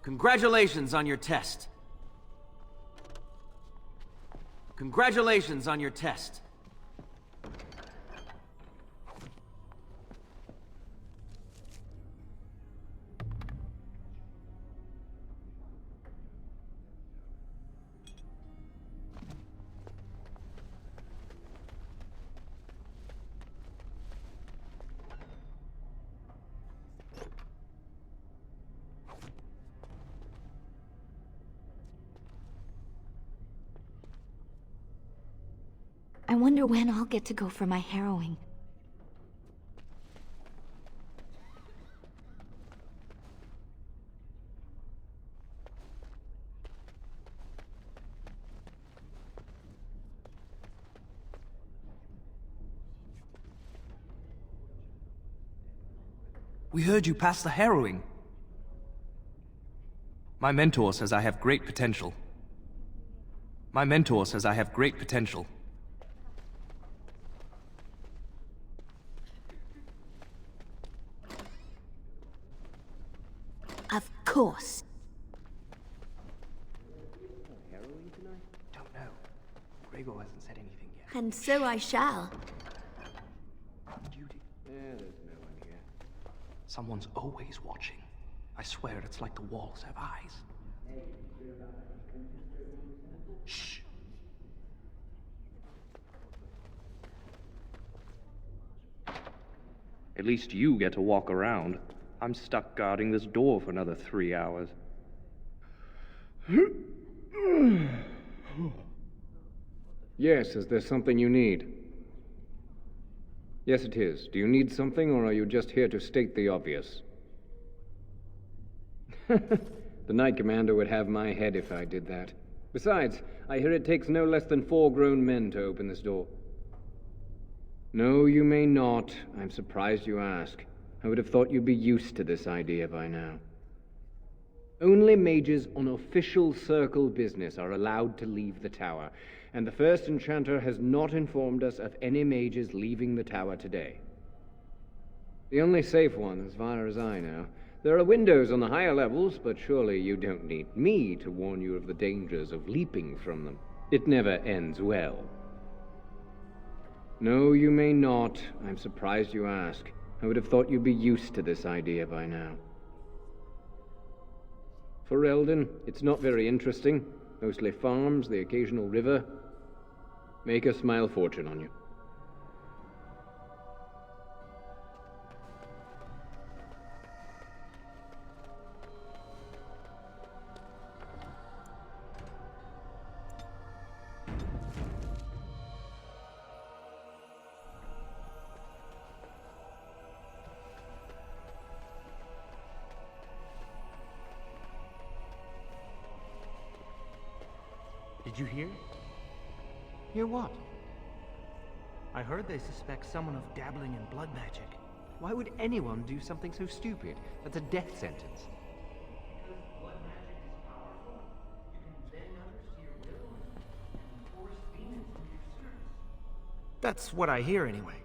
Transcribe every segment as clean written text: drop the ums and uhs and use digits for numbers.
Congratulations on your test. Congratulations on your test. I wonder when I'll get to go for my harrowing. We heard you passed the harrowing. My mentor says I have great potential. My mentor says I have great potential. Of course. Harrowing tonight? Don't know. Grigio hasn't said anything yet. And so I shall. Duty. There's no one here. Someone's always watching. I swear it's like the walls have eyes. Shh. At least you get to walk around. I'm stuck guarding this door for another 3 hours. Yes, is there something you need? Yes, it is. Do you need something, or are you just here to state the obvious? The Knight Commander would have my head if I did that. Besides, I hear it takes no less than 4 grown men to open this door. No, you may not. I'm surprised you ask. I would have thought you'd be used to this idea by now. Only mages on official Circle business are allowed to leave the tower, and the first enchanter has not informed us of any mages leaving the tower today. The only safe one, as far as I know. There are windows on the higher levels, but surely you don't need me to warn you of the dangers of leaping from them. It never ends well. No, you may not. I'm surprised you ask. I would have thought you'd be used to this idea by now. For Eldon, it's not very interesting. Mostly farms, the occasional river. Make a smile fortune on you. Did you hear? Hear what? I heard they suspect someone of dabbling in blood magic. Why would anyone do something so stupid? That's a death sentence. Because blood magic is powerful. You can bend others to your will and force demons into your service. That's what I hear anyway.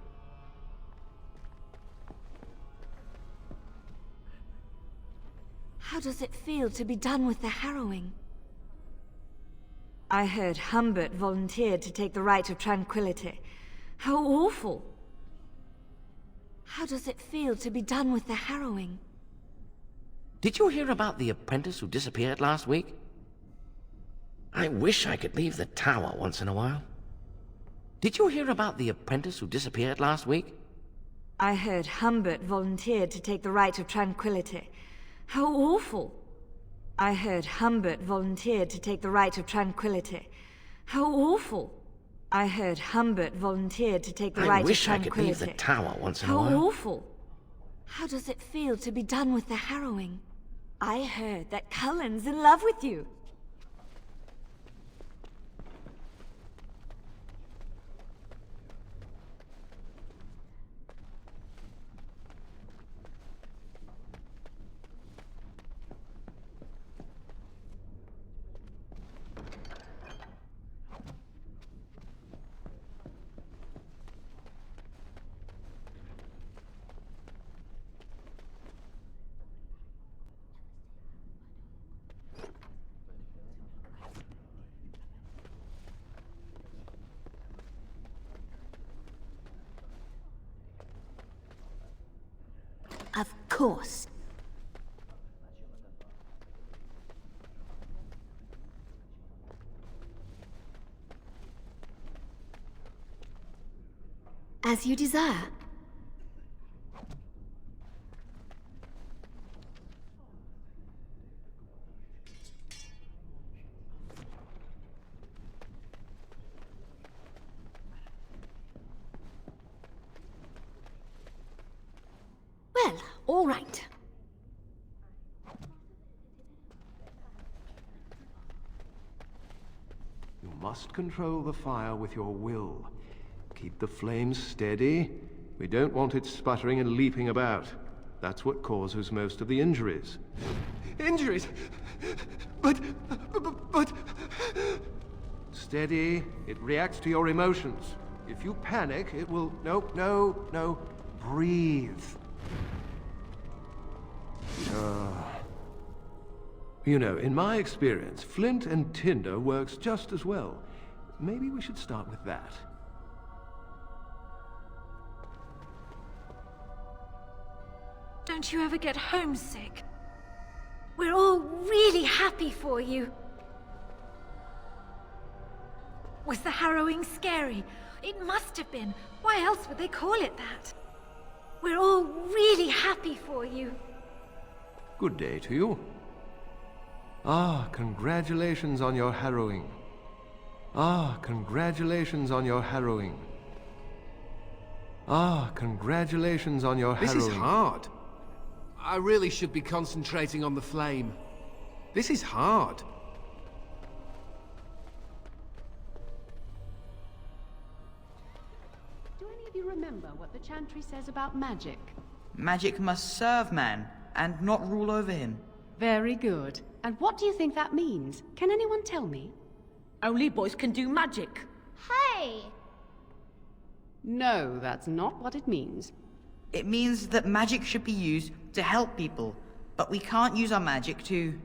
How does it feel to be done with the harrowing? I heard Humbert volunteered to take the Rite of Tranquility. How awful! How does it feel to be done with the harrowing? Did you hear about the apprentice who disappeared last week? I wish I could leave the tower once in a while. Did you hear about the apprentice who disappeared last week? I heard Humbert volunteered to take the Rite of Tranquility. How awful! I heard Humbert volunteered to take the Rite of Tranquility. How awful! I heard Humbert volunteered to take the Rite of Tranquility. I wish I could leave the tower once in a How while. awful! How does it feel to be done with the harrowing? I heard that Cullen's in love with you. Of course. As you desire. Well, all right. You must control the fire with your will. Keep the flames steady. We don't want it sputtering and leaping about. That's what causes most of the injuries. Injuries? But... Steady. It reacts to your emotions. If you panic, it will... No. Breathe. You know, in my experience, flint and tinder works just as well. Maybe we should start with that. Don't you ever get homesick? We're all really happy for you. Was the harrowing scary? It must have been. Why else would they call it that? We're all really happy for you. Good day to you. Congratulations on your harrowing. Congratulations on your harrowing. Congratulations on your harrowing. This is hard. I really should be concentrating on the flame. This is hard. Do any of you remember what the chantry says about magic? Magic must serve man, and not rule over him. Very good. And what do you think that means? Can anyone tell me? Only boys can do magic. Hey! No, that's not what it means. It means that magic should be used to help people, but we can't use our magic to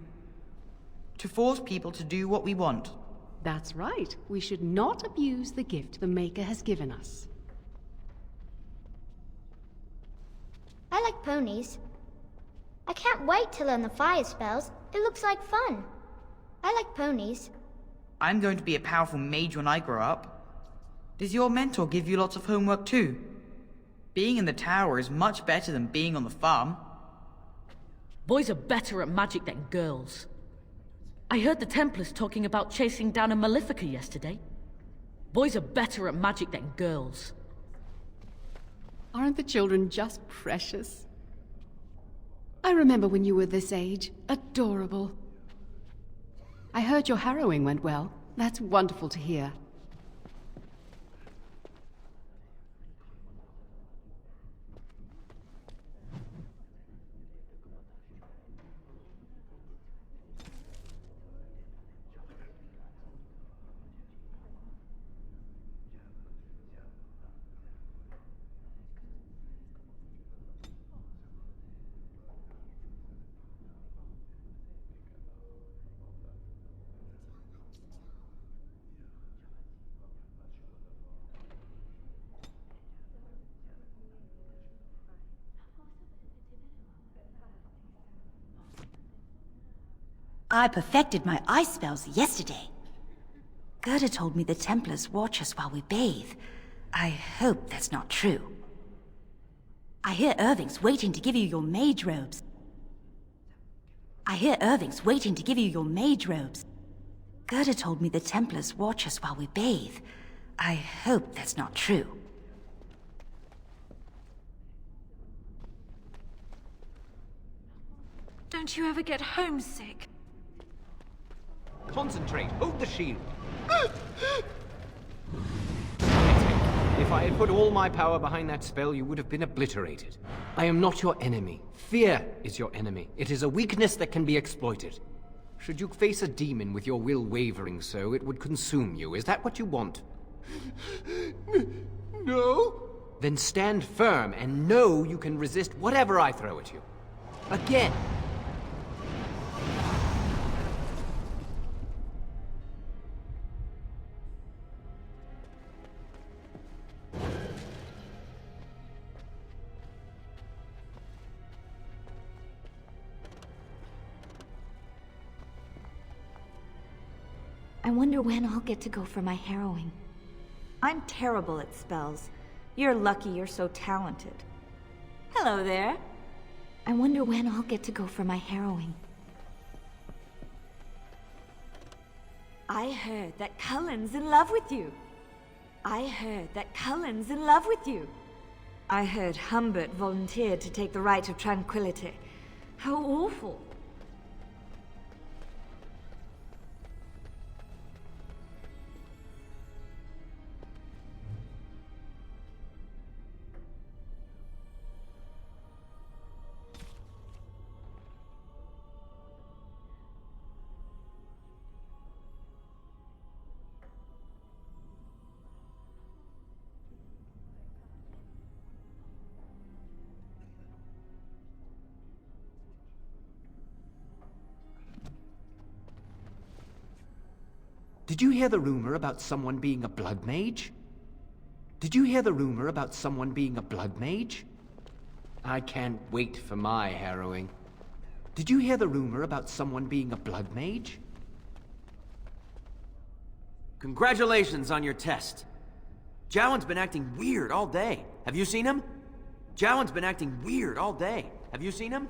force people to do what we want. That's right. We should not abuse the gift the Maker has given us. I like ponies. I can't wait to learn the fire spells. It looks like fun. I like ponies. I'm going to be a powerful mage when I grow up. Does your mentor give you lots of homework too? Being in the tower is much better than being on the farm. Boys are better at magic than girls. I heard the Templars talking about chasing down a Malefica yesterday. Boys are better at magic than girls. Aren't the children just precious? I remember when you were this age. Adorable. I heard your harrowing went well. That's wonderful to hear. I perfected my ice spells yesterday. Gerda told me the Templars watch us while we bathe. I hope that's not true. I hear Irving's waiting to give you your mage robes. Gerda told me the Templars watch us while we bathe. I hope that's not true. Don't you ever get homesick? Concentrate. Hold the shield. If I had put all my power behind that spell, you would have been obliterated. I am not your enemy. Fear is your enemy. It is a weakness that can be exploited. Should you face a demon with your will wavering so, it would consume you. Is that what you want? No? Then stand firm and know you can resist whatever I throw at you. Again. I wonder when I'll get to go for my harrowing. I'm terrible at spells. You're lucky you're so talented. Hello there. I wonder when I'll get to go for my harrowing. I heard that Cullen's in love with you. I heard that Cullen's in love with you. I heard Humbert volunteered to take the right of tranquility. How awful. Did you hear the rumor about someone being a blood mage? Did you hear the rumor about someone being a blood mage? I can't wait for my harrowing. Did you hear the rumor about someone being a blood mage? Congratulations on your test. Jowan's been acting weird all day. Have you seen him? Jowan's been acting weird all day. Have you seen him?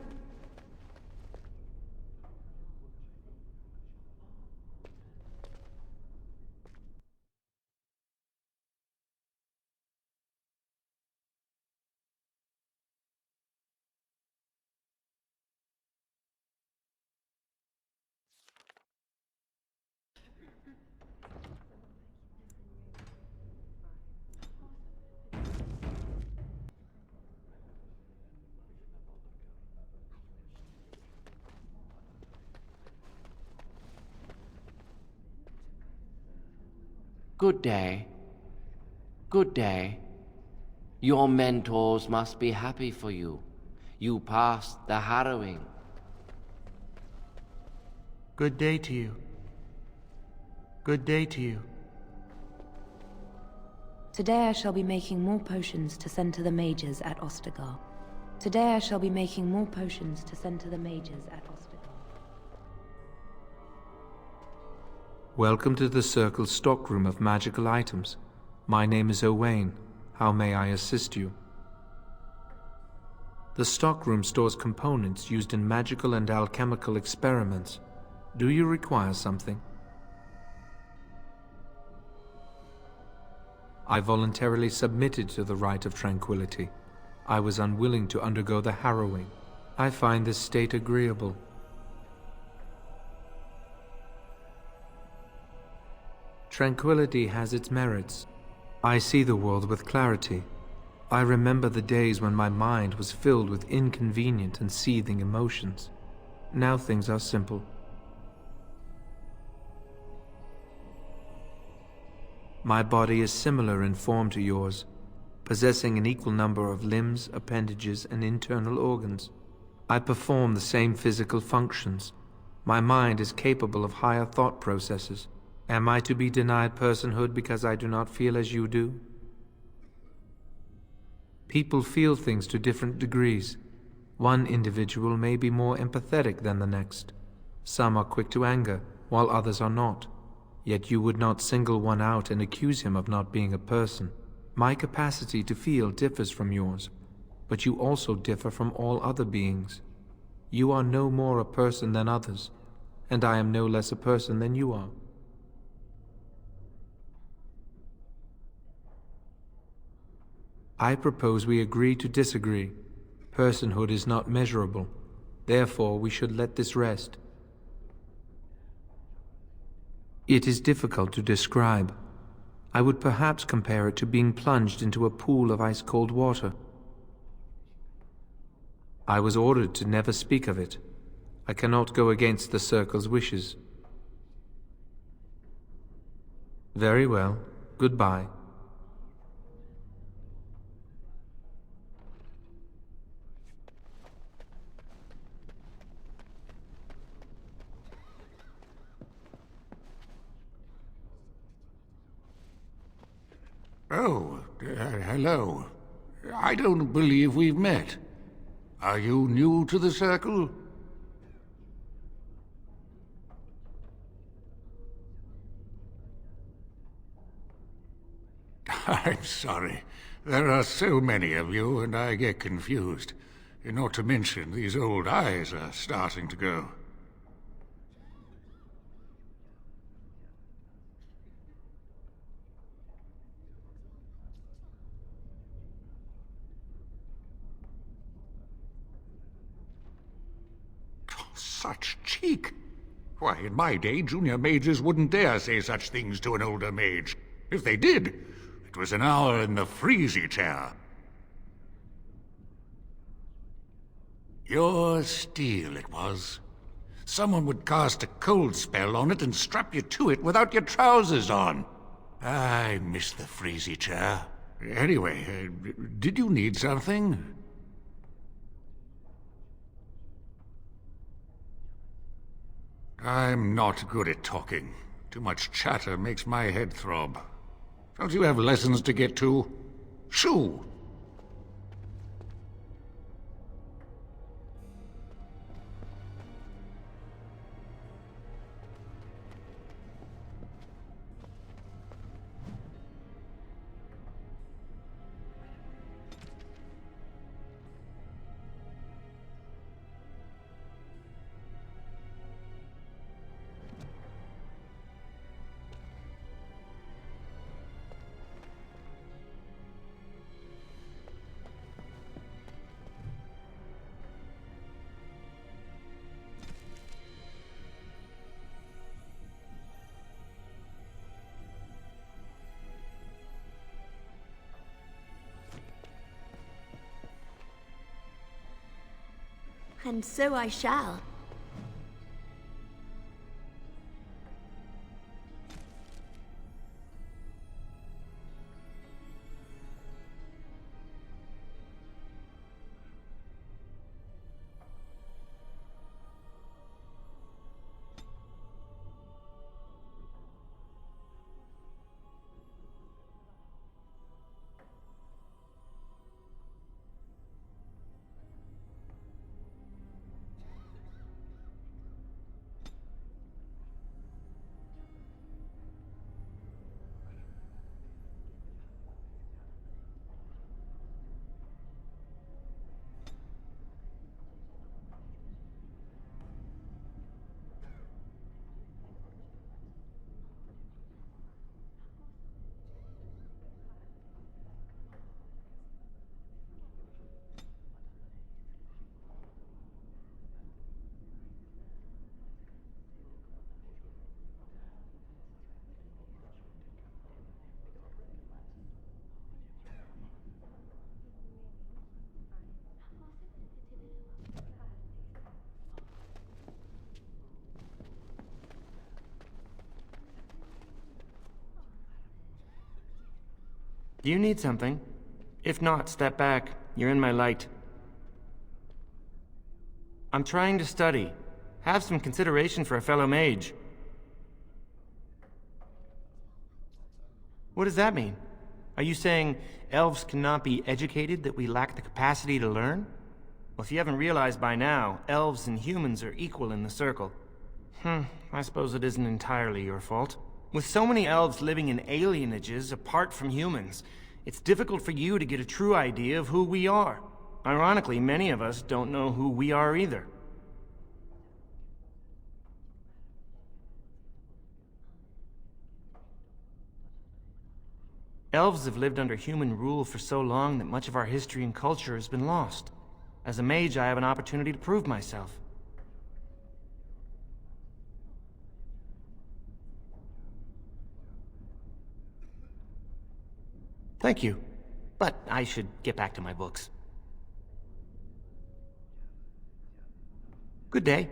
Good day. Good day. Your mentors must be happy for you. You passed the harrowing. Good day to you. Good day to you. Today I shall be making more potions to send to the mages at Ostagar. Today I shall be making more potions to send to the mages at Ostagar. Welcome to the Circle's stockroom of magical items. My name is Owain. How may I assist you? The stockroom stores components used in magical and alchemical experiments. Do you require something? I voluntarily submitted to the right of tranquility. I was unwilling to undergo the harrowing. I find this state agreeable. Tranquility has its merits. I see the world with clarity. I remember the days when my mind was filled with inconvenient and seething emotions. Now things are simple. My body is similar in form to yours, possessing an equal number of limbs, appendages, and internal organs. I perform the same physical functions. My mind is capable of higher thought processes. Am I to be denied personhood because I do not feel as you do? People feel things to different degrees. One individual may be more empathetic than the next. Some are quick to anger, while others are not. Yet you would not single one out and accuse him of not being a person. My capacity to feel differs from yours, but you also differ from all other beings. You are no more a person than others, and I am no less a person than you are. I propose we agree to disagree. Personhood is not measurable. Therefore, we should let this rest. It is difficult to describe. I would perhaps compare it to being plunged into a pool of ice-cold water. I was ordered to never speak of it. I cannot go against the Circle's wishes. Very well. Goodbye. Oh, hello. I don't believe we've met. Are you new to the Circle? I'm sorry. There are so many of you, and I get confused. Not to mention, these old eyes are starting to go. Such cheek! Why, in my day, junior mages wouldn't dare say such things to an older mage. If they did, it was an hour in the freezy chair. Your steel, it was. Someone would cast a cold spell on it and strap you to it without your trousers on. I miss the freezy chair. Anyway, did you need something? I'm not good at talking. Too much chatter makes my head throb. Don't you have lessons to get to? Shoo! And so I shall. You need something? If not, step back. You're in my light. I'm trying to study. Have some consideration for a fellow mage. What does that mean? Are you saying elves cannot be educated, that we lack the capacity to learn? Well, if you haven't realized by now, elves and humans are equal in the Circle. I suppose it isn't entirely your fault. With so many elves living in alienages apart from humans, it's difficult for you to get a true idea of who we are. Ironically, many of us don't know who we are either. Elves have lived under human rule for so long that much of our history and culture has been lost. As a mage, I have an opportunity to prove myself. Thank you. But I should get back to my books. Good day.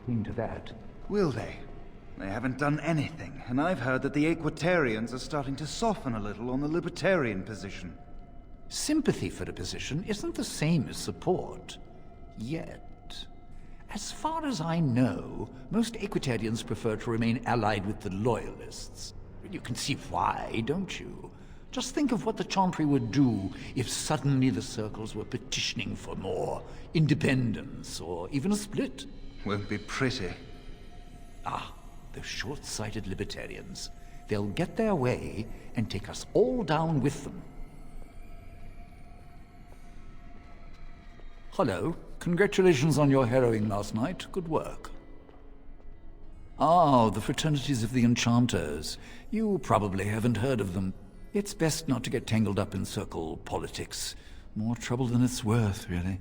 Into that. Will they? They haven't done anything, and I've heard that the Equitarians are starting to soften a little on the libertarian position. Sympathy for a position isn't the same as support. Yet. As far as I know, most Equitarians prefer to remain allied with the Loyalists. You can see why, don't you? Just think of what the Chantry would do if suddenly the Circles were petitioning for more independence, or even a split. Won't be pretty. Ah, those short-sighted Libertarians. They'll get their way and take us all down with them. Hello. Congratulations on your harrowing last night. Good work. Ah, the fraternities of the Enchanters. You probably haven't heard of them. It's best not to get tangled up in circle politics. More trouble than it's worth, really.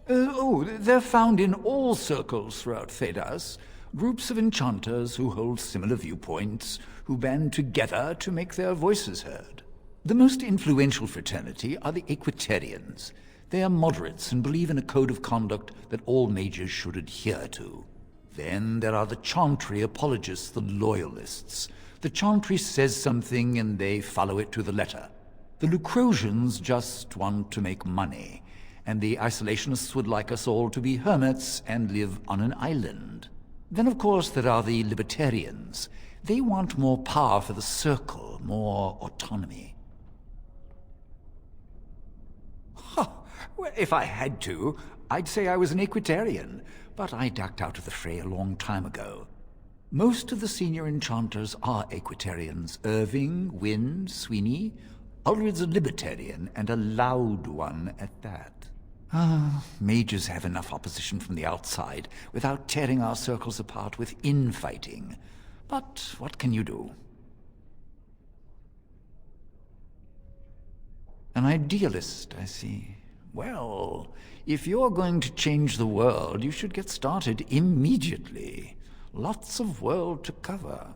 They're found in all circles throughout Thedas. Groups of enchanters who hold similar viewpoints, who band together to make their voices heard. The most influential fraternity are the Equitarians. They are moderates and believe in a code of conduct that all mages should adhere to. Then there are the Chantry apologists, the Loyalists. The Chantry says something and they follow it to the letter. The Lucrosians just want to make money, and the Isolationists would like us all to be hermits and live on an island. Then, of course, there are the Libertarians. They want more power for the Circle, more autonomy. Well, if I had to, I'd say I was an Equitarian, but I ducked out of the fray a long time ago. Most of the senior enchanters are Equitarians. Irving, Wynne, Sweeney. Ulrid's a Libertarian, and a loud one at that. Mages have enough opposition from the outside without tearing our circles apart with infighting. But what can you do? An idealist, I see. Well, if you're going to change the world, you should get started immediately. Lots of world to cover.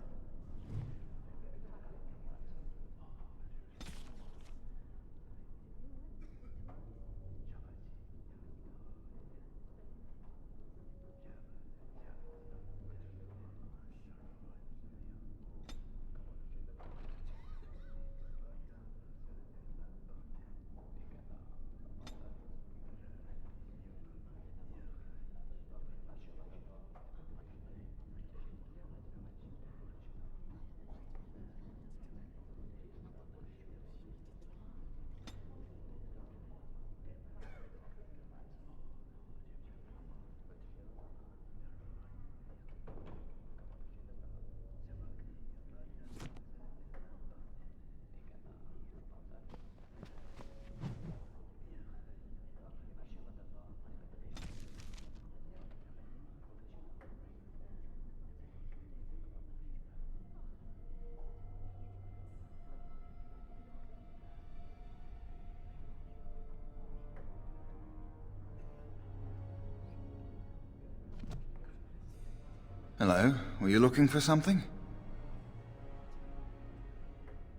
Hello, were you looking for something?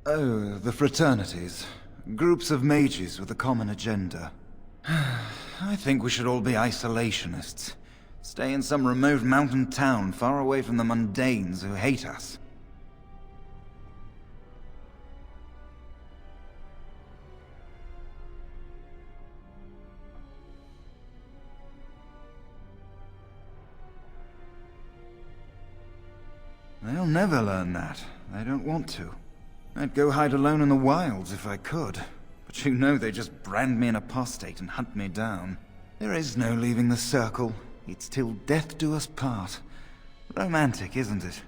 Oh, the fraternities. Groups of mages with a common agenda. I think we should all be isolationists. Stay in some remote mountain town far away from the mundanes who hate us. They'll never learn that. They don't want to. I'd go hide alone in the wilds if I could. But you know they just brand me an apostate and hunt me down. There is no leaving the Circle. It's till death do us part. Romantic, isn't it?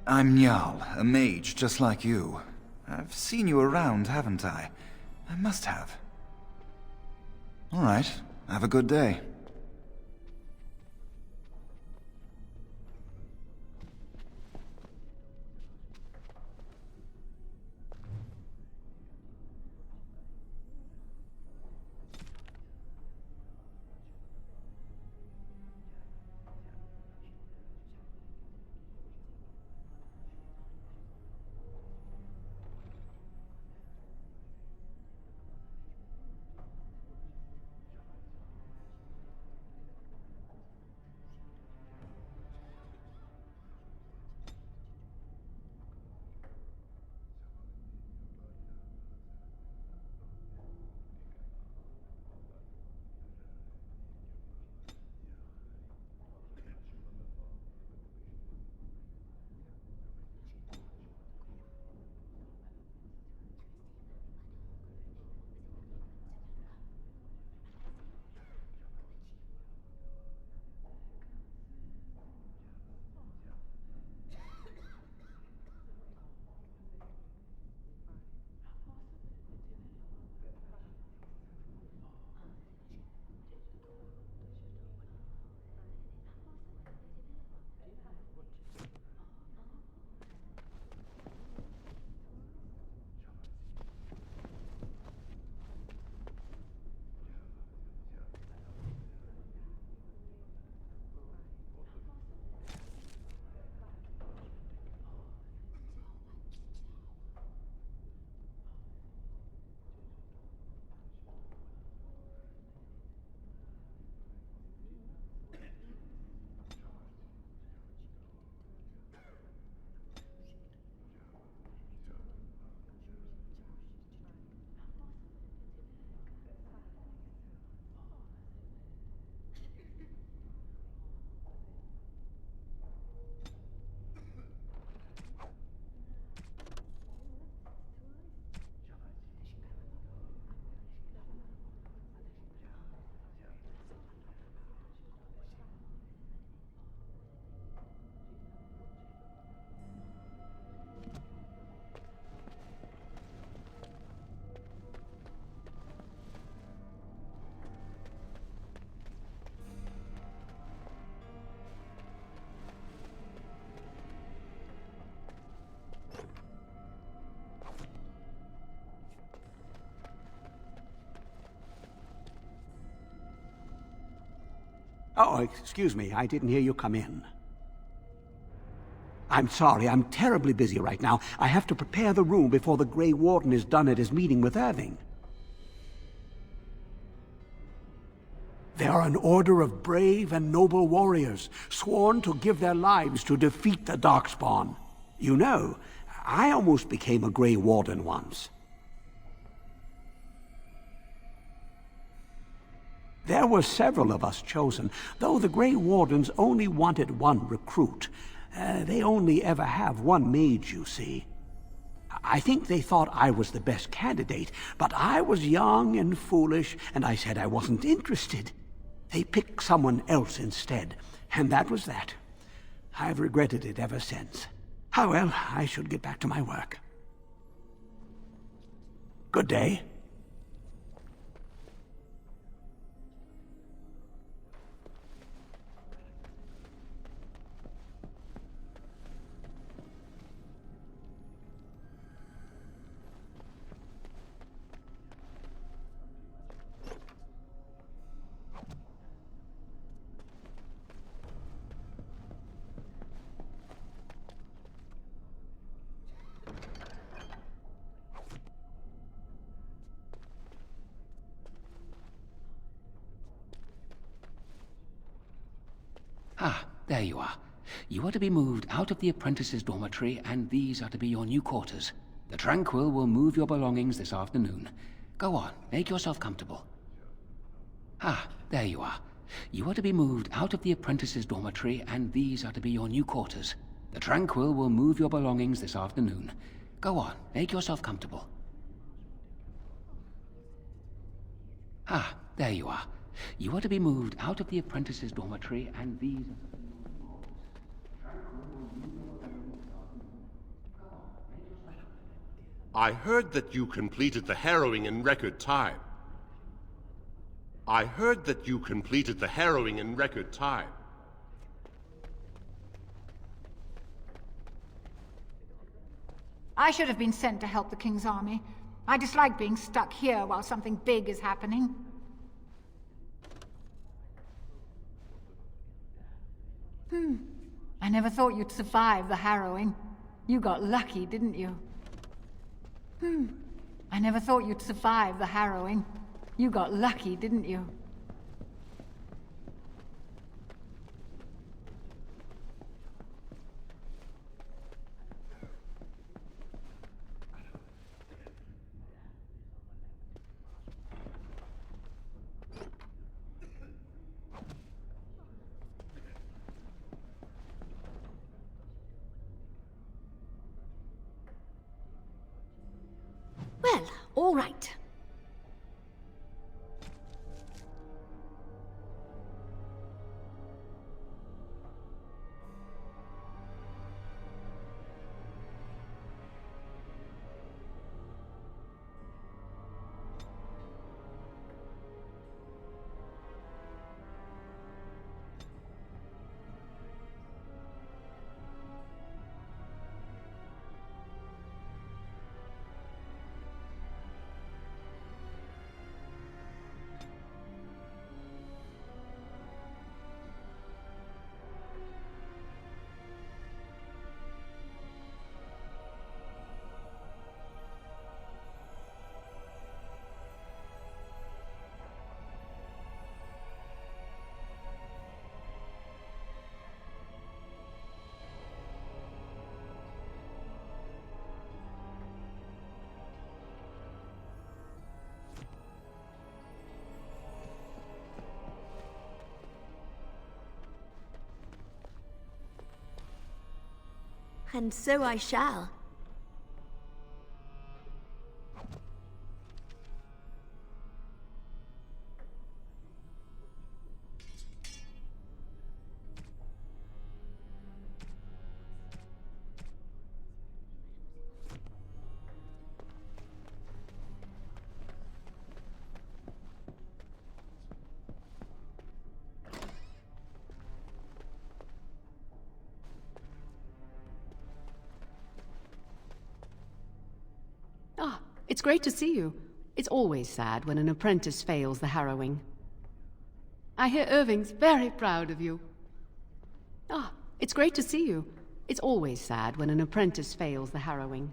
I'm Njal, a mage just like you. I've seen you around, haven't I? I must have. All right, have a good day. Oh, excuse me, I didn't hear you come in. I'm sorry, I'm terribly busy right now. I have to prepare the room before the Grey Warden is done at his meeting with Irving. They are an order of brave and noble warriors, sworn to give their lives to defeat the Darkspawn. You know, I almost became a Grey Warden once. There were several of us chosen, though the Grey Wardens only wanted one recruit. They only ever have one mage, you see. I think they thought I was the best candidate, but I was young and foolish, and I said I wasn't interested. They picked someone else instead, and that was that. I've regretted it ever since. Oh well, I should get back to my work. Good day. Ah, there you are. You are to be moved out of the apprentices' dormitory, and these are to be your new quarters. The Tranquil will move your belongings this afternoon. Go on, make yourself comfortable. Ah, there you are. You are to be moved out of the apprentices' dormitory, and these are to be your new quarters. The Tranquil will move your belongings this afternoon. Go on, make yourself comfortable. Ah, there you are. You are to be moved out of the apprentices' dormitory, and these... I heard that you completed the harrowing in record time. I heard that you completed the harrowing in record time. I should have been sent to help the King's army. I dislike being stuck here while something big is happening. I never thought you'd survive the harrowing. You got lucky, didn't you? I never thought you'd survive the harrowing. You got lucky, didn't you? Well, all right. And so I shall. It's great to see you. It's always sad when an apprentice fails the harrowing. I hear Irving's very proud of you. Ah, it's great to see you. It's always sad when an apprentice fails the harrowing.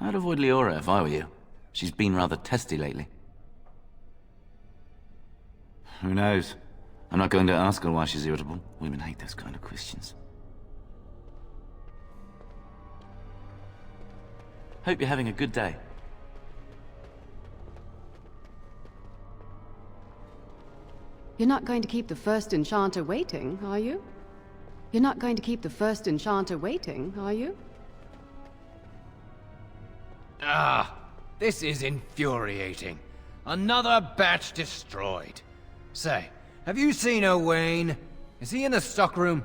I'd avoid Leora if I were you. She's been rather testy lately. Who knows? I'm not going to ask her why she's irritable. Women hate those kind of questions. Hope you're having a good day. You're not going to keep the first enchanter waiting, are you? You're not going to keep the first enchanter waiting, are you? Ah, this is infuriating. Another batch destroyed. Say, have you seen Owain? Is he in the stockroom?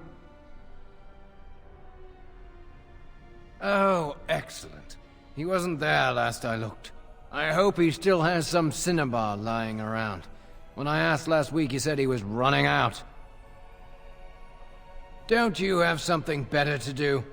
Oh, excellent. He wasn't there last I looked. I hope he still has some cinnabar lying around. When I asked last week, he said he was running out. Don't you have something better to do?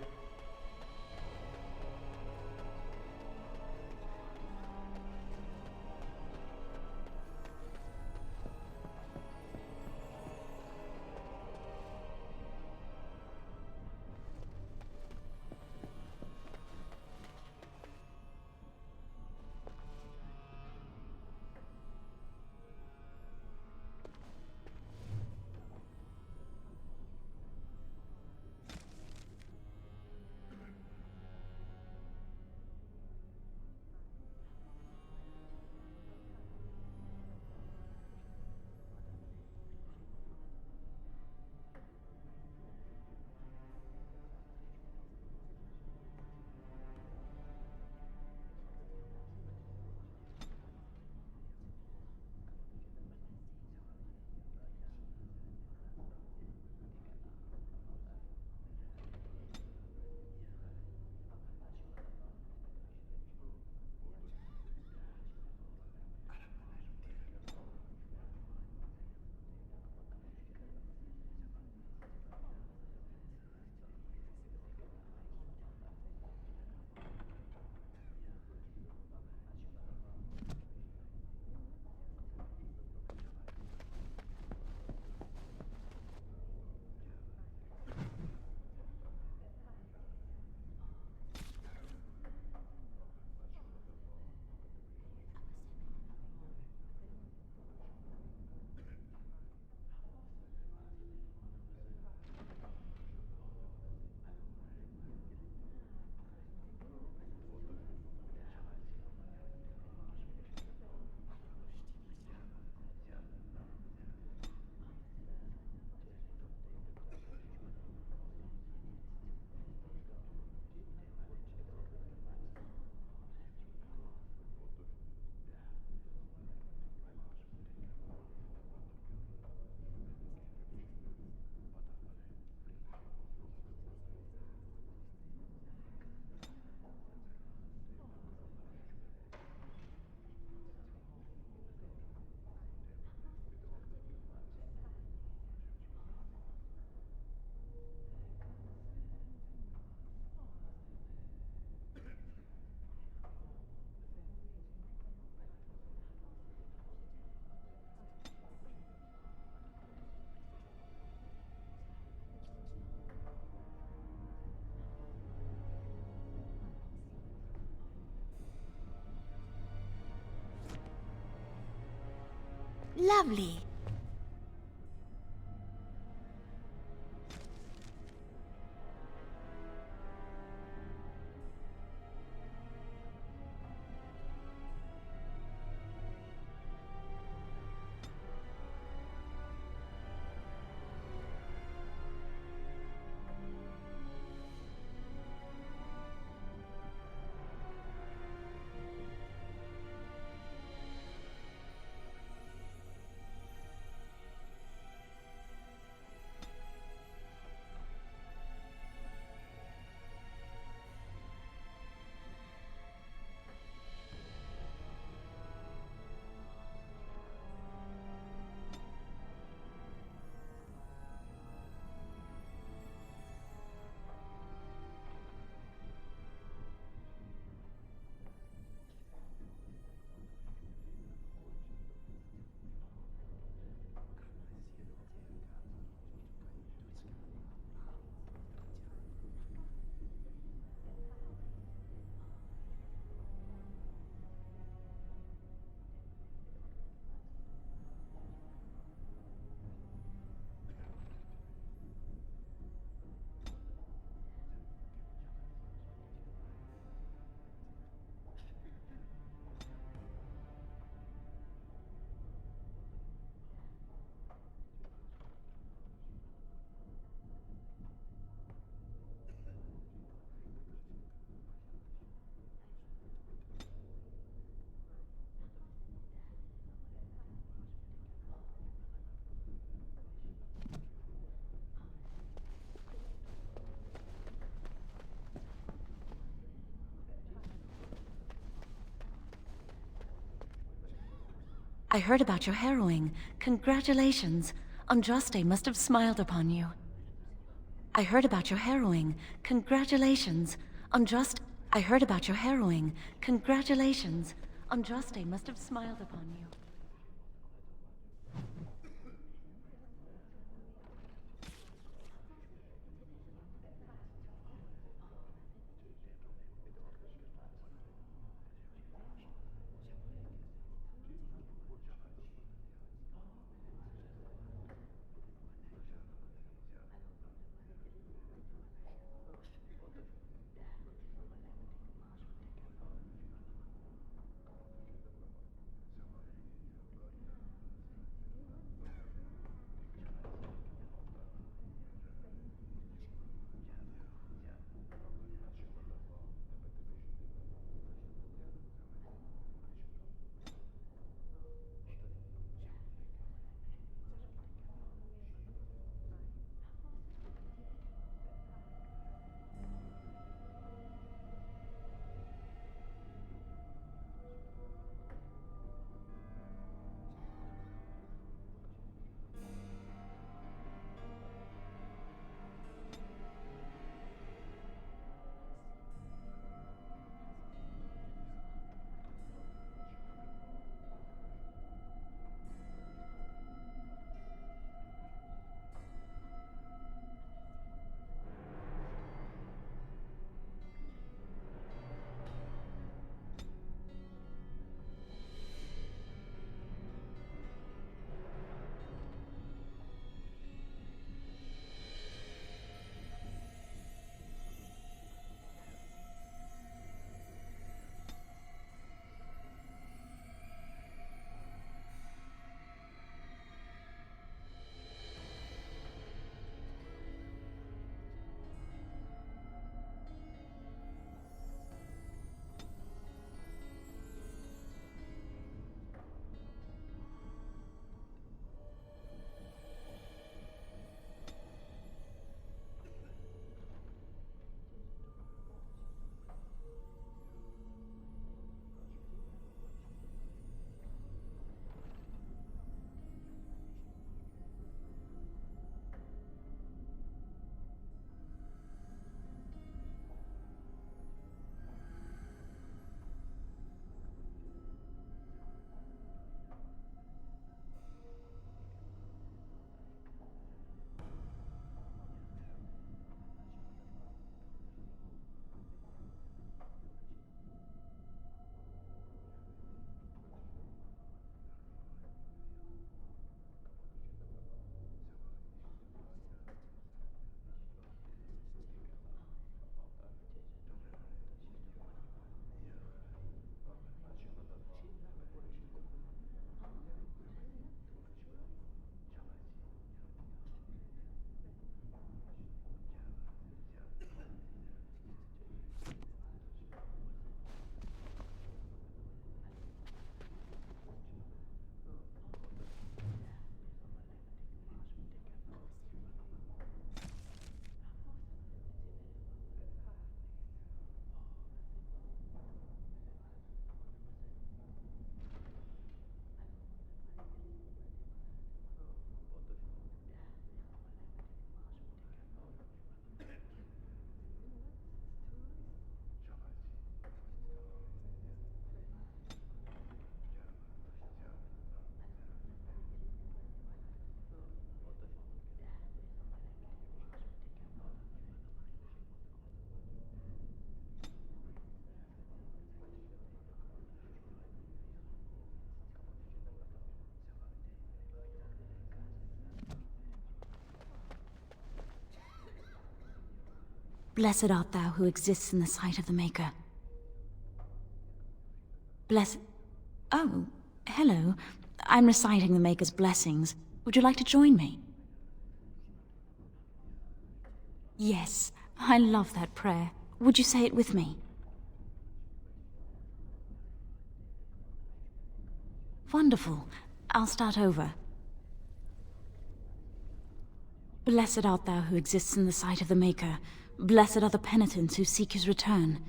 Lovely. I heard about your harrowing. Congratulations. Andraste must have smiled upon you. I heard about your harrowing. Congratulations. Andraste... I heard about your harrowing. Congratulations. Andraste must have smiled upon you. Blessed art thou who exists in the sight of the Maker. Oh, hello. I'm reciting the Maker's blessings. Would you like to join me? Yes, I love that prayer. Would you say it with me? Wonderful. I'll start over. Blessed art thou who exists in the sight of the Maker. Blessed are the penitents who seek his return.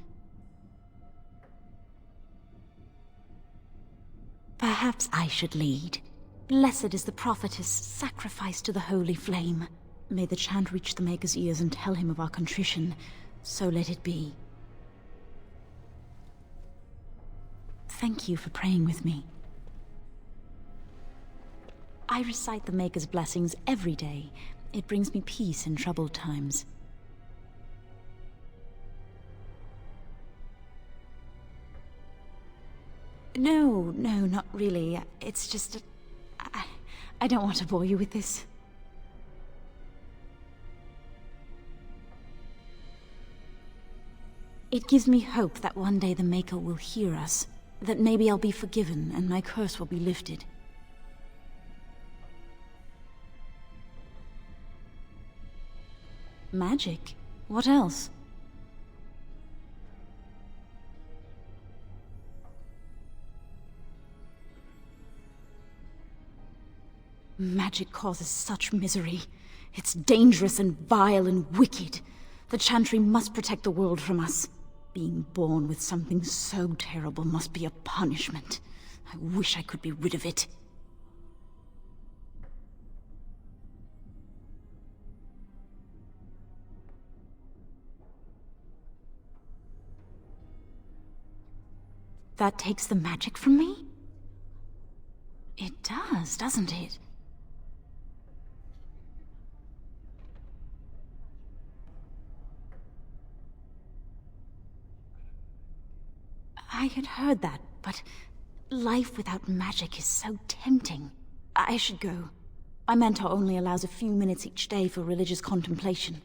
Perhaps I should lead. Blessed is the prophetess sacrificed to the holy flame. May the chant reach the Maker's ears and tell him of our contrition. So let it be. Thank you for praying with me. I recite the Maker's blessings every day. It brings me peace in troubled times. No, not really. It's just... I don't want to bore you with this. It gives me hope that one day the Maker will hear us. That maybe I'll be forgiven and my curse will be lifted. Magic? What else? Magic causes such misery. It's dangerous and vile and wicked. The Chantry must protect the world from us. Being born with something so terrible must be a punishment. I wish I could be rid of it. That takes the magic from me? It does, doesn't it? I had heard that, but life without magic is so tempting. I should go. My mentor only allows a few minutes each day for religious contemplation.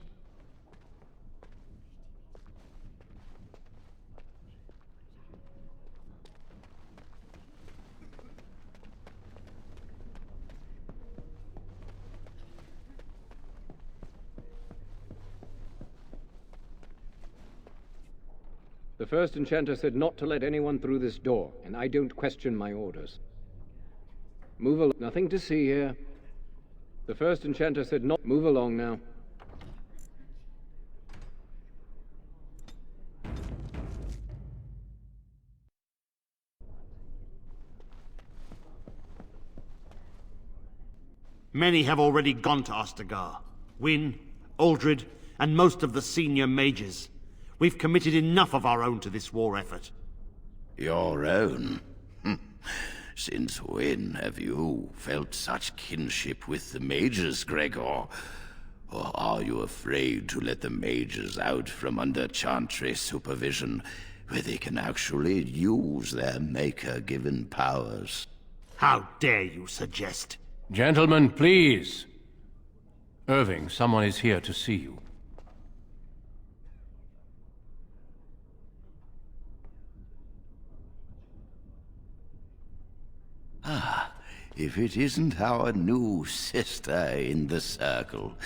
The first enchanter said not to let anyone through this door, and I don't question my orders. Move along. Nothing to see here. The first enchanter said not. Move along now. Many have already gone to Ostagar. Wynne, Aldred, and most of the senior mages. We've committed enough of our own to this war effort. Your own? Since when have you felt such kinship with the mages, Gregor? Or are you afraid to let the mages out from under Chantry supervision, where they can actually use their Maker-given powers? How dare you suggest? Gentlemen, please. Irving, someone is here to see you. Ah, if it isn't our new sister in the circle.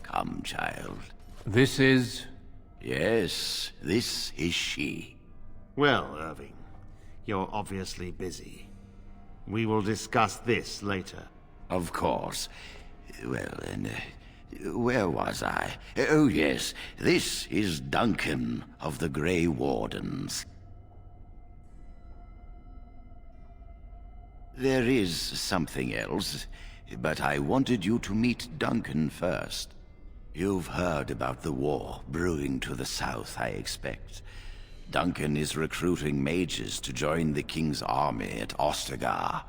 Come, child. This is... Yes, this is she. Well, Irving, you're obviously busy. We will discuss this later. Of course. Well, then, where was I? Oh, yes, this is Duncan of the Grey Wardens. There is something else, but I wanted you to meet Duncan first. You've heard about the war brewing to the south, I expect. Duncan is recruiting mages to join the King's army at Ostagar.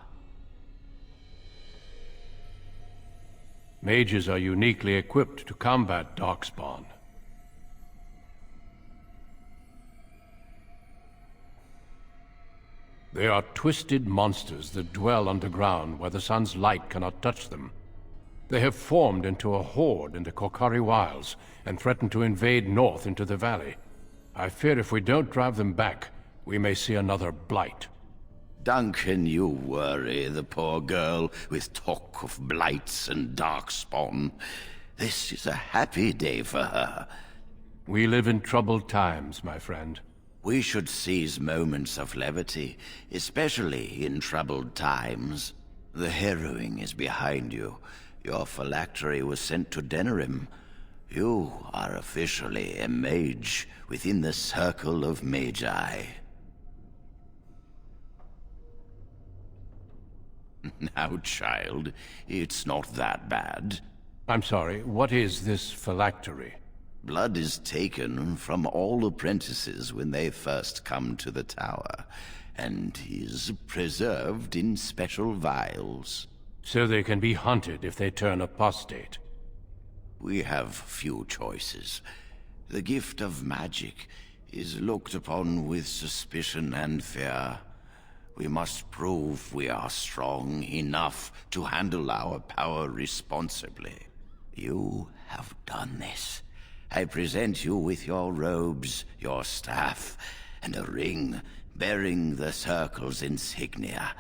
Mages are uniquely equipped to combat Darkspawn. They are twisted monsters that dwell underground where the sun's light cannot touch them. They have formed into a horde in the Korkari Wilds and threaten to invade north into the valley. I fear if we don't drive them back, we may see another blight. Duncan, you worry the poor girl with talk of blights and darkspawn. This is a happy day for her. We live in troubled times, my friend. We should seize moments of levity, especially in troubled times. The harrowing is behind you. Your phylactery was sent to Denerim. You are officially a mage within the Circle of Magi. Now, child, it's not that bad. I'm sorry, what is this phylactery? Blood is taken from all apprentices when they first come to the tower, and is preserved in special vials. So they can be hunted if they turn apostate. We have few choices. The gift of magic is looked upon with suspicion and fear. We must prove we are strong enough to handle our power responsibly. You have done this. I present you with your robes, your staff, and a ring bearing the Circle's insignia.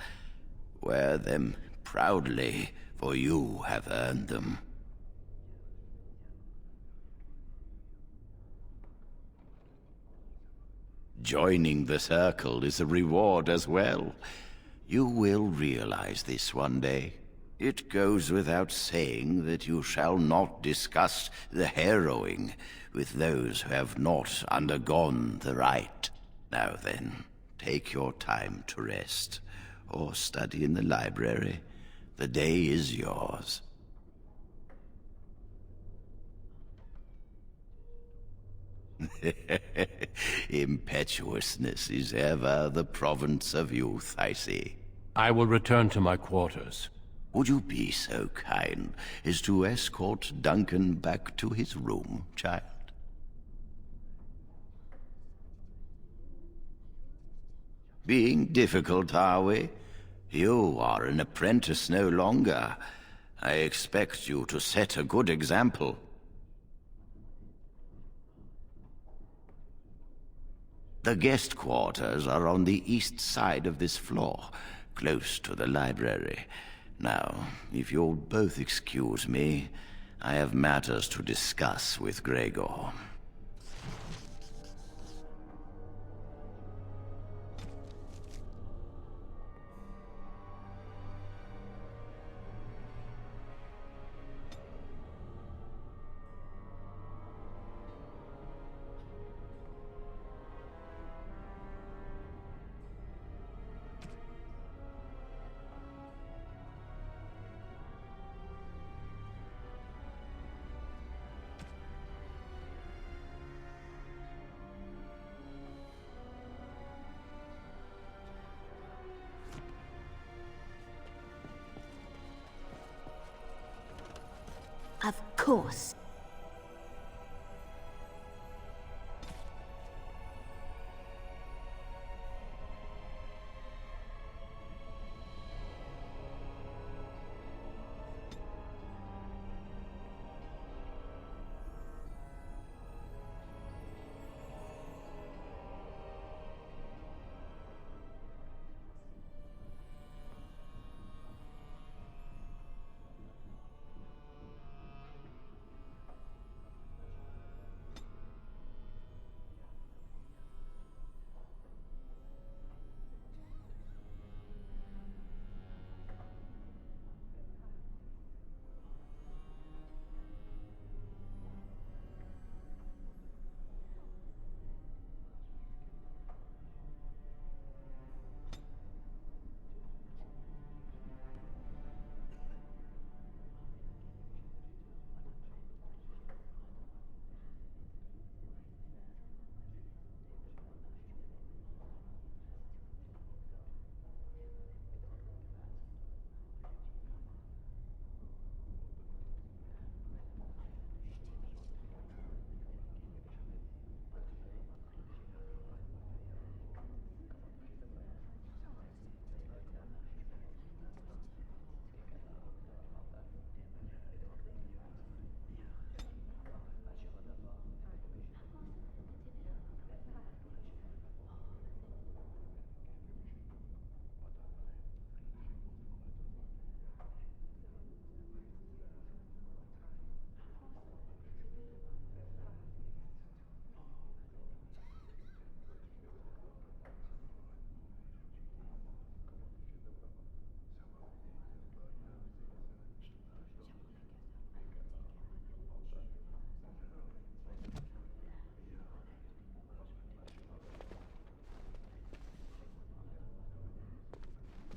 Wear them proudly, for you have earned them. Joining the Circle is a reward as well. You will realize this one day. It goes without saying that you shall not discuss the harrowing with those who have not undergone the rite. Now then, take your time to rest, or study in the library. The day is yours. Impetuousness is ever the province of youth, I see. I will return to my quarters. Would you be so kind as to escort Duncan back to his room, child? Being difficult, are we? You are an apprentice no longer. I expect you to set a good example. The guest quarters are on the east side of this floor, close to the library. Now, if you'll both excuse me, I have matters to discuss with Gregor. Of course.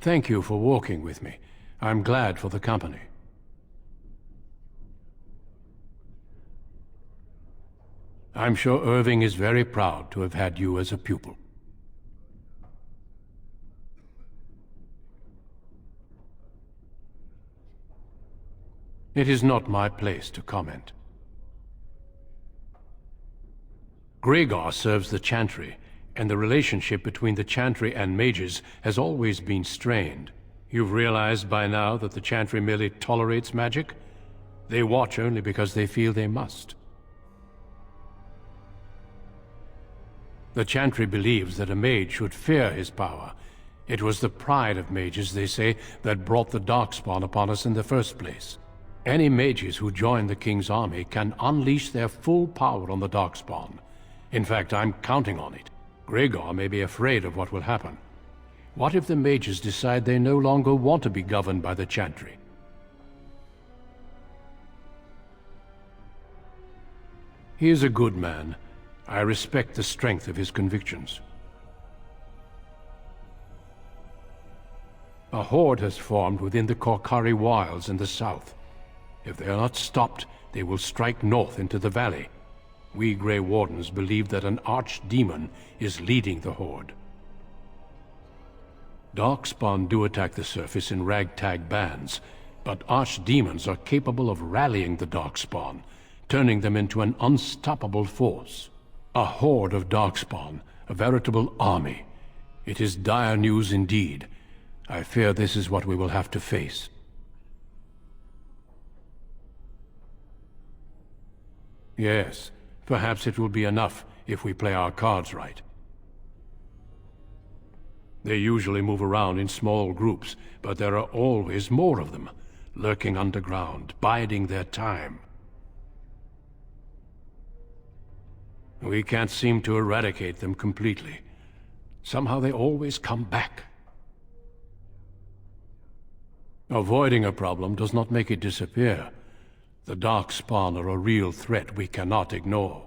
Thank you for walking with me. I'm glad for the company. I'm sure Irving is very proud to have had you as a pupil. It is not my place to comment. Gregor serves the Chantry, and the relationship between the Chantry and mages has always been strained. You've realized by now that the Chantry merely tolerates magic? They watch only because they feel they must. The Chantry believes that a mage should fear his power. It was the pride of mages, they say, that brought the Darkspawn upon us in the first place. Any mages who join the King's army can unleash their full power on the Darkspawn. In fact, I'm counting on it. Gregor may be afraid of what will happen. What if the mages decide they no longer want to be governed by the Chantry? He is a good man. I respect the strength of his convictions. A horde has formed within the Korkari Wilds in the south. If they are not stopped, they will strike north into the valley. We Grey Wardens believe that an archdemon is leading the horde. Darkspawn do attack the surface in ragtag bands, but archdemons are capable of rallying the Darkspawn, turning them into an unstoppable force. A horde of Darkspawn, a veritable army. It is dire news indeed. I fear this is what we will have to face. Yes, perhaps it will be enough if we play our cards right. They usually move around in small groups, but there are always more of them, lurking underground, biding their time. We can't seem to eradicate them completely. Somehow they always come back. Avoiding a problem does not make it disappear. The Darkspawn are a real threat we cannot ignore.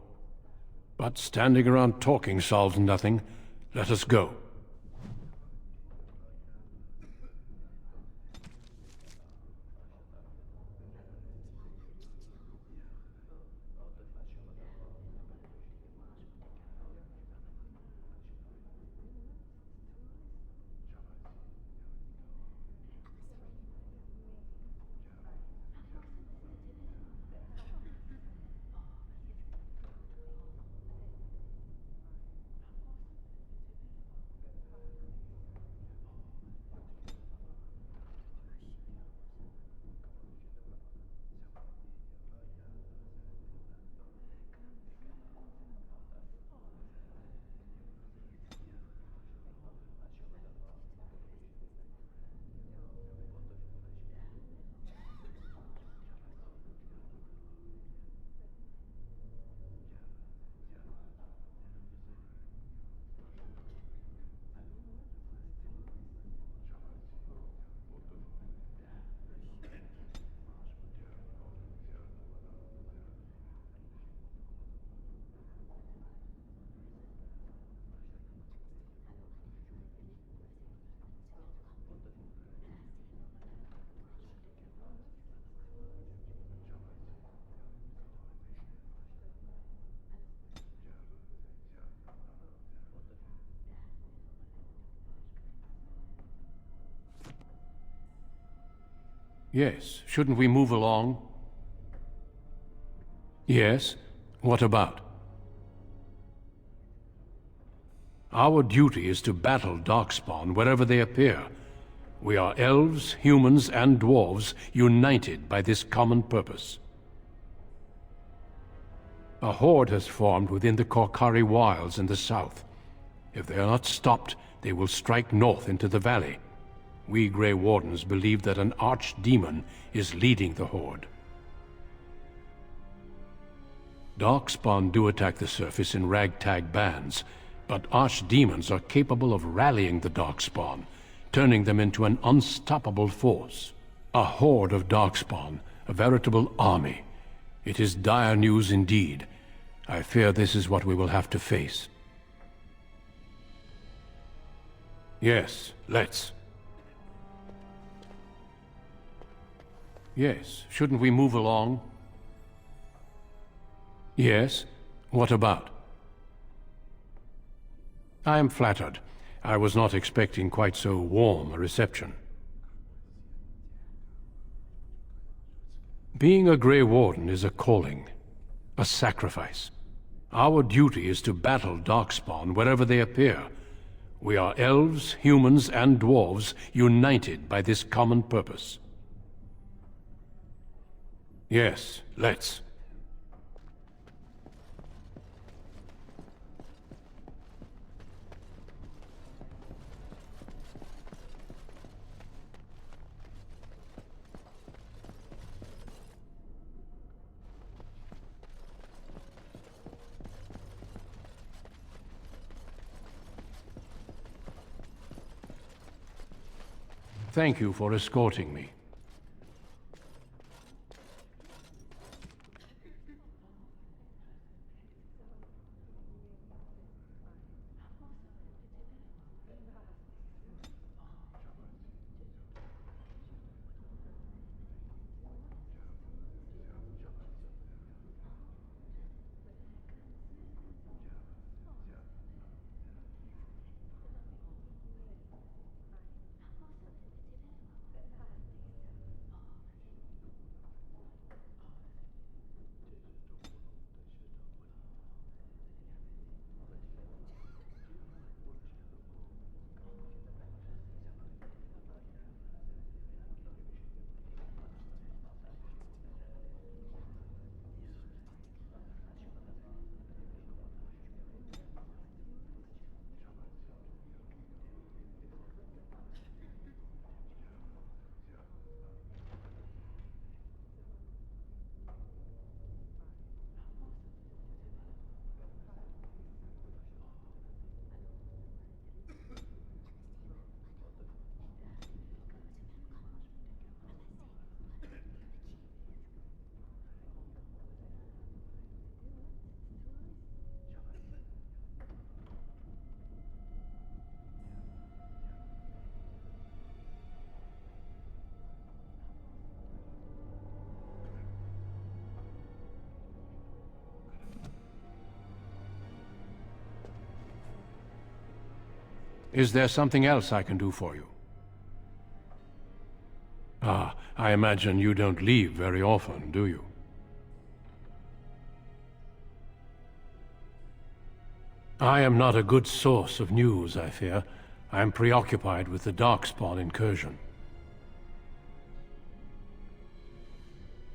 But standing around talking solves nothing. Let us go. Yes, shouldn't we move along? Yes, what about? Our duty is to battle Darkspawn wherever they appear. We are elves, humans, and dwarves united by this common purpose. A horde has formed within the Korkari Wilds in the south. If they are not stopped, they will strike north into the valley. We Grey Wardens believe that an archdemon is leading the horde. Darkspawn do attack the surface in ragtag bands, but archdemons are capable of rallying the Darkspawn, turning them into an unstoppable force. A horde of Darkspawn, a veritable army. It is dire news indeed. I fear this is what we will have to face. Yes, let's. Yes. Shouldn't we move along? Yes? What about? I am flattered. I was not expecting quite so warm a reception. Being a Grey Warden is a calling, a sacrifice. Our duty is to battle Darkspawn wherever they appear. We are elves, humans, and dwarves united by this common purpose. Yes, let's. Thank you for escorting me. Is there something else I can do for you? Ah, I imagine you don't leave very often, do you? I am not a good source of news, I fear. I am preoccupied with the Darkspawn incursion.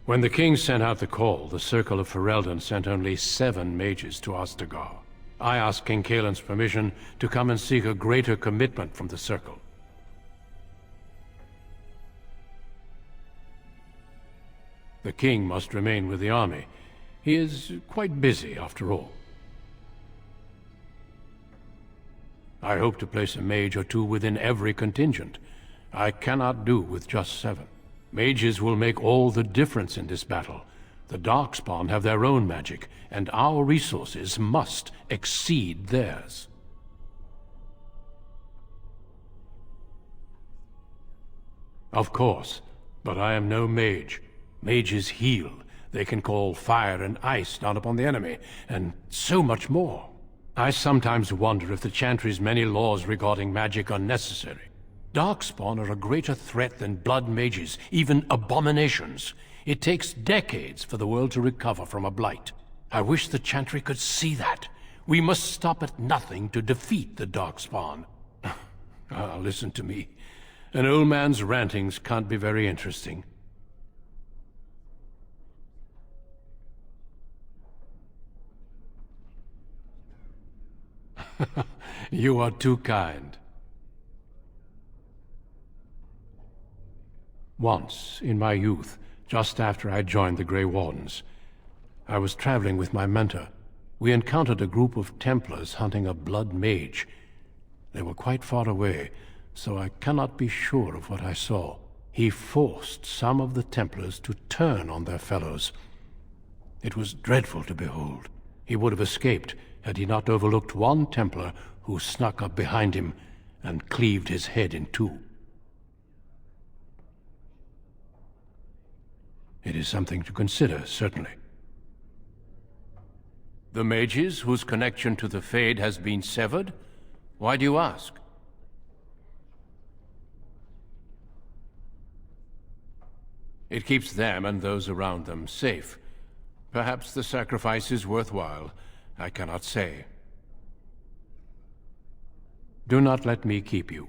When the king sent out the call, the Circle of Ferelden sent only 7 mages to Ostagar. I asked King Caelan's permission to come and seek a greater commitment from the Circle. The king must remain with the army. He is quite busy, after all. I hope to place a mage or 2 within every contingent. I cannot do with just 7. Mages will make all the difference in this battle. The Darkspawn have their own magic, and our resources must exceed theirs. Of course, but I am no mage. Mages heal. They can call fire and ice down upon the enemy, and so much more. I sometimes wonder if the Chantry's many laws regarding magic are necessary. Darkspawn are a greater threat than blood mages, even abominations. It takes decades for the world to recover from a blight. I wish the Chantry could see that. We must stop at nothing to defeat the Darkspawn. Ah, listen to me. An old man's rantings can't be very interesting. You are too kind. Once, in my youth, just after I joined the Grey Wardens, I was traveling with my mentor. We encountered a group of Templars hunting a blood mage. They were quite far away, so I cannot be sure of what I saw. He forced some of the Templars to turn on their fellows. It was dreadful to behold. He would have escaped had he not overlooked one Templar who snuck up behind him and cleaved his head in 2. It is something to consider, certainly. The mages whose connection to the Fade has been severed? Why do you ask? It keeps them and those around them safe. Perhaps the sacrifice is worthwhile. I cannot say. Do not let me keep you.